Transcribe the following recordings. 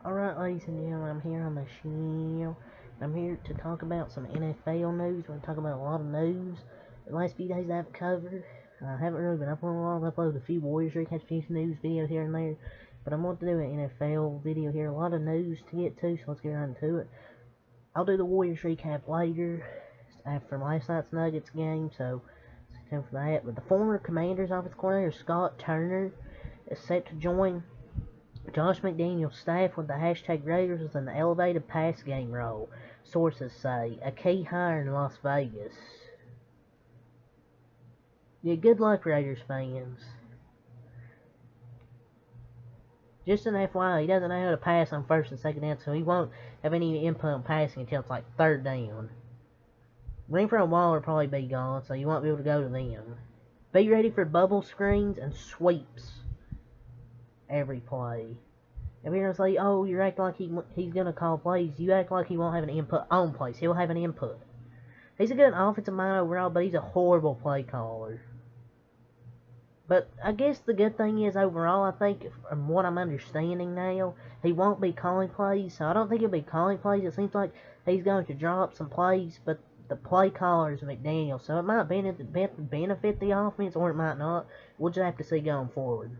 Alright, ladies and gentlemen, I'm here on the show. I'm here to talk about some NFL news. We're going to talk about a lot of news. The last few days I haven't covered. I haven't really been up on a lot. I've uploaded a few Warriors recaps, a few news videos here and there. But I'm going to do an NFL video here. A lot of news to get to, so let's get right into it. I'll do the Warriors recap later, after last night's Nuggets game, so stay tuned for that. But the former Commanders offensive coordinator, Scott Turner, is set to join Josh McDaniels' staff with the hashtag Raiders was an elevated pass game role, sources say, a key hire in Las Vegas. Yeah, good luck, Raiders fans. Just an FYI, he doesn't know how to pass on first and second down, so he won't have any input on passing until it's like third down. Renfrow and Waller will probably be gone, so you won't be able to go to them. Be ready for bubble screens and sweeps every play. If you're gonna say, oh, you're acting like he's gonna call plays, you act like he won't have an input on plays. He'll have an input. He's a good offensive mind overall, but he's a horrible play caller. But I guess the good thing is, overall, I think, from what I'm understanding now, he won't be calling plays, so I don't think he'll be calling plays. It seems like he's going to drop some plays, but the play caller is McDaniel, so it might benefit the offense, or it might not. We'll just have to see going forward.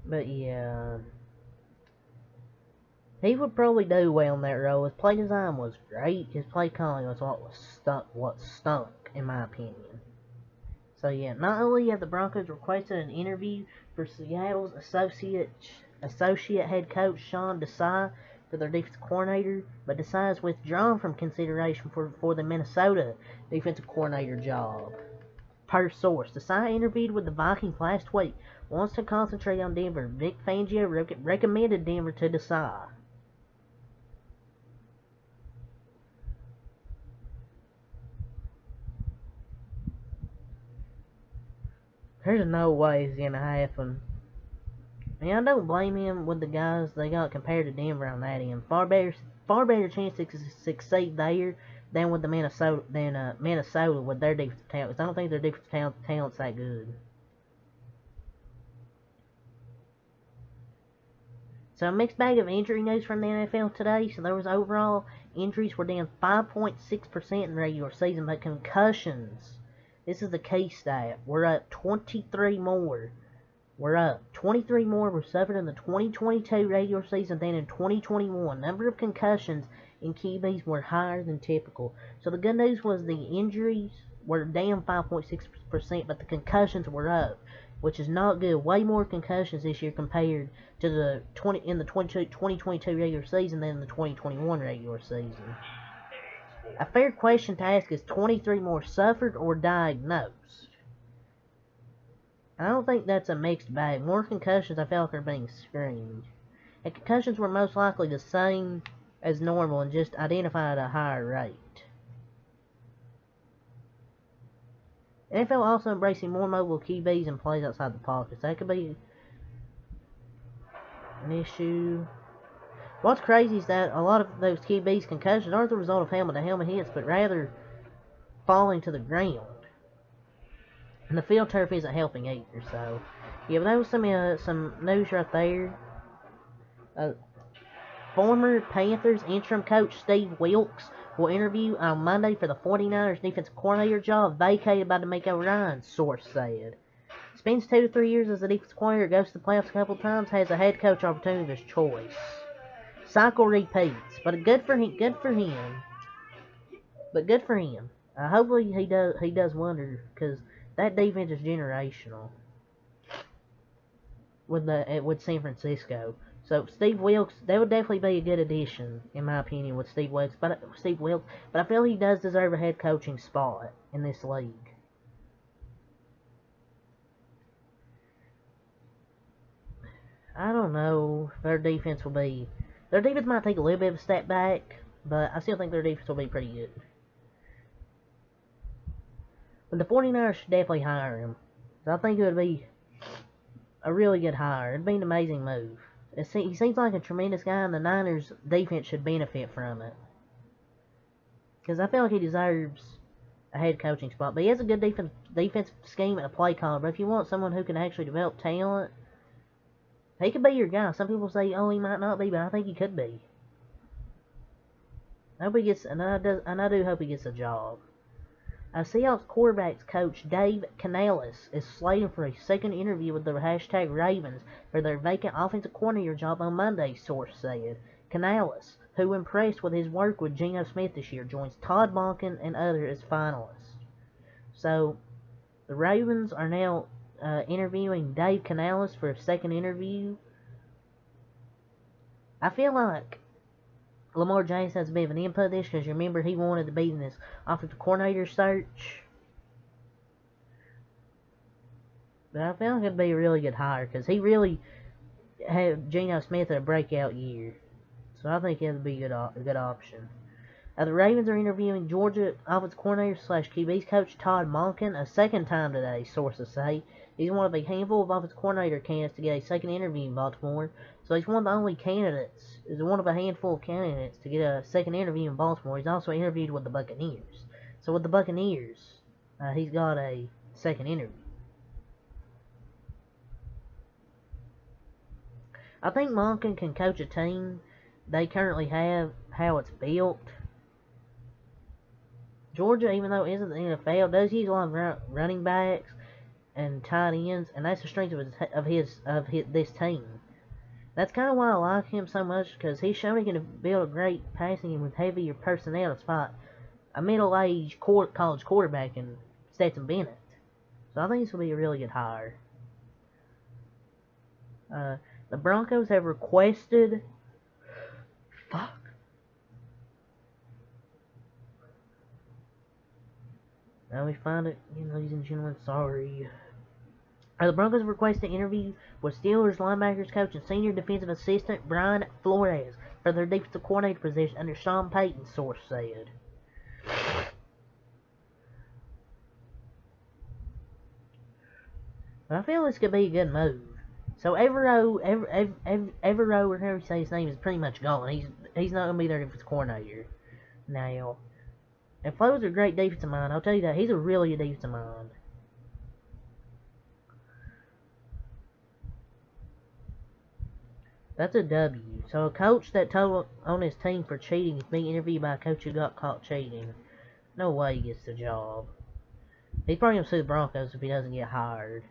But yeah, he would probably do well in that role. His play design was great. His play calling was what stunk, in my opinion. So yeah, not only have the Broncos requested an interview for Seattle's associate head coach Sean Desai for their defensive coordinator, but Desai has withdrawn from consideration for the Minnesota defensive coordinator job. Per source, Desai interviewed with the Vikings last week, wants to concentrate on Denver. Vic Fangio recommended Denver to Desai. There's no way it's gonna happen. And I don't blame him with the guys they got compared to Denver on that end. Far better chance to succeed there than with the Minnesota with their defensive talent. Because I don't think their defensive talent's that good. So a mixed bag of injury news from the NFL today. So there was overall injuries were down 5.6% in the regular season, but concussions. This is the key stat. We're up 23 more. We're up. 23 more were suffered in the 2022 regular season than in 2021. Number of concussions in QBs were higher than typical. So the good news was the injuries were down 5.6%, but the concussions were up, which is not good. Way more concussions this year compared to the 2022 regular season than in the 2021 regular season. A fair question to ask is 23 more suffered or diagnosed? I don't think that's a mixed bag. More concussions I feel like are being screened. And concussions were most likely the same as normal and just identified at a higher rate. NFL also embracing more mobile QBs and plays outside the pocket. So that could be an issue. What's crazy is that a lot of those QBs concussions aren't the result of helmet-to-helmet hits, but rather falling to the ground. And the field turf isn't helping either, so yeah, but that was some news right there. Former Panthers interim coach Steve Wilks will interview on Monday for the 49ers defensive coordinator job vacated by DeMeco Ryans, source said. Spends 2 to 3 years as a defensive coordinator, goes to the playoffs a couple times, has a head coach opportunity of his choice. Cycle repeats, but good for him. But good for him. Hopefully he does wonders, because that defense is generational with San Francisco. So Steve Wilks, that would definitely be a good addition, in my opinion, with Steve Wilks. But I feel he does deserve a head coaching spot in this league. I don't know if their defense will be. Their defense might take a little bit of a step back, but I still think their defense will be pretty good. But the 49ers should definitely hire him. So I think it would be a really good hire. It'd be an amazing move. He seems like a tremendous guy, and the Niners' defense should benefit from it. Because I feel like he deserves a head coaching spot. But he has a good defensive scheme and a play caller. But if you want someone who can actually develop talent, he could be your guy. Some people say, oh, he might not be, but I think he could be. I hope he gets, and I do hope he gets a job. Seahawks quarterbacks coach Dave Canales is slated for a second interview with the #Ravens for their vacant offensive coordinator job on Monday, source said. Canales, who impressed with his work with Geno Smith this year, joins Todd Monken and others as finalists. So, the Ravens are now interviewing Dave Canales for a second interview. I feel like Lamar Jackson has a bit of an input in this because you remember he wanted to be in this offensive coordinator search. But I feel like it'd be a really good hire because he really had Geno Smith at a breakout year. So I think it'd be a good option. The Ravens are interviewing Georgia offensive coordinator / QB's coach Todd Monken a second time today, sources say. He's one of a handful of offensive coordinator candidates to get a second interview in Baltimore. So he's one of the only candidates. He's one of a handful of candidates to get a second interview in Baltimore. He's also interviewed with the Buccaneers. So with the Buccaneers, he's got a second interview. I think Monken can coach a team they currently have, how it's built. Georgia, even though it isn't the NFL, does use a lot of running backs and tight ends, and that's the strength of this team. That's kind of why I like him so much, because he's shown he can build a great passing game with heavier personnel to spot a middle-aged college quarterback in Stetson Bennett. So I think this will be a really good hire. The Broncos have requested... Fuck. Now we find it, ladies and gentlemen, sorry. The Broncos request an interview with Steelers linebackers coach and senior defensive assistant Brian Flores for their defensive coordinator position under Sean Payton, source said. I feel this could be a good move. So Evero, or however you say his name, is pretty much gone. He's not going to be their defensive coordinator now. And Flo's a great defensive mind. I'll tell you that. He's a really good defensive mind. That's a W. So a coach that told on his team for cheating is being interviewed by a coach who got caught cheating. No way he gets the job. He's probably going to sue the Broncos if he doesn't get hired.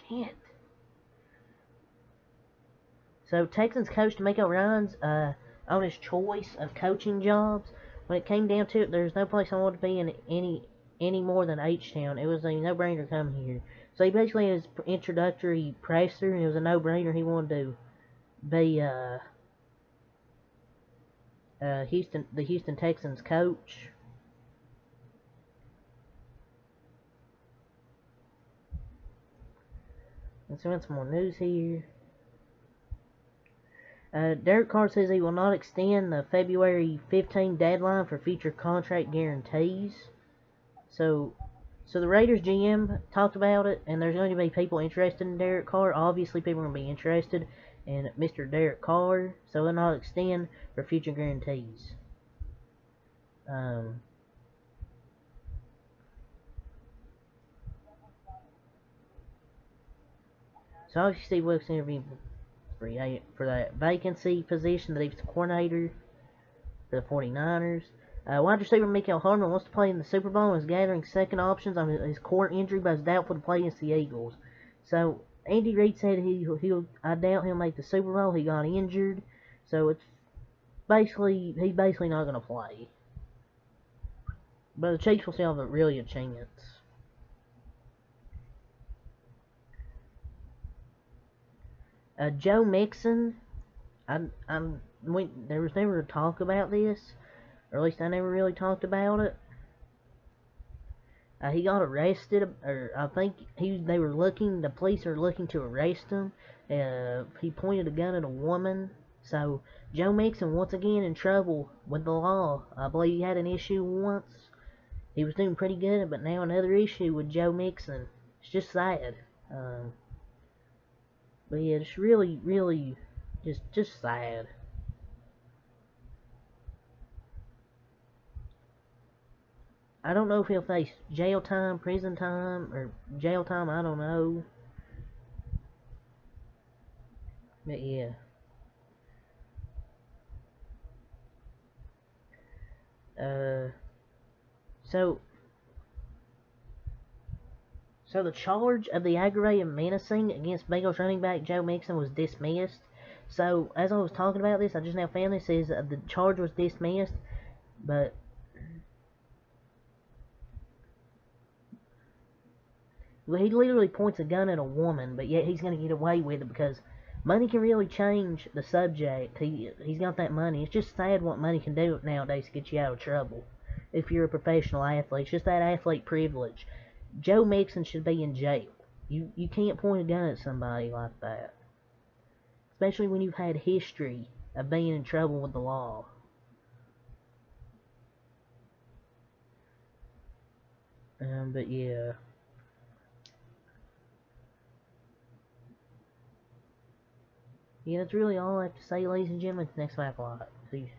Shit. So Texans coach DeMeco Ryans on his choice of coaching jobs. When it came down to it, there's no place I wanted to be in any more than H-Town. It was a no-brainer to come here. So he basically had his introductory presser, and it was a no-brainer. He wanted to be the Houston Texans coach. Let's see some more news here. Derek Carr says he will not extend the February 15 deadline for future contract guarantees. So the Raiders GM talked about it, and there's going to be people interested in Derek Carr. Obviously, people are going to be interested in Mr. Derek Carr, so they'll not extend for future guarantees. So obviously Steve Wilkes interviewed for that vacancy position, the defensive coordinator for the 49ers. Wide receiver Mecole Hardman wants to play in the Super Bowl and is gathering second options on his core injury, but is doubtful to play against the Eagles. So Andy Reid said I doubt he'll make the Super Bowl. He got injured, so he's basically not going to play. But the Chiefs will still have a chance. Joe Mixon, there was never a talk about this, or at least I never really talked about it. He got arrested, or I think the police are looking to arrest him. He pointed a gun at a woman. So Joe Mixon once again in trouble with the law. I believe he had an issue once. He was doing pretty good, but now another issue with Joe Mixon. It's just sad. But yeah, it's really Just sad. I don't know if he'll face jail time, prison time, or jail time. I don't know. But yeah. Uh. So. So the charge of the aggravated menacing against Bengals running back Joe Mixon was dismissed. So as I was talking about this, I just now found this says the charge was dismissed, but well, he literally points a gun at a woman, but yet he's going to get away with it because money can really change the subject. He's got that money. It's just sad what money can do nowadays to get you out of trouble. If you're a professional athlete, it's just that athlete privilege. Joe Mixon should be in jail. You can't point a gun at somebody like that, especially when you've had history of being in trouble with the law. But yeah. Yeah, that's really all I have to say, ladies and gentlemen. Next Map Lot. Peace.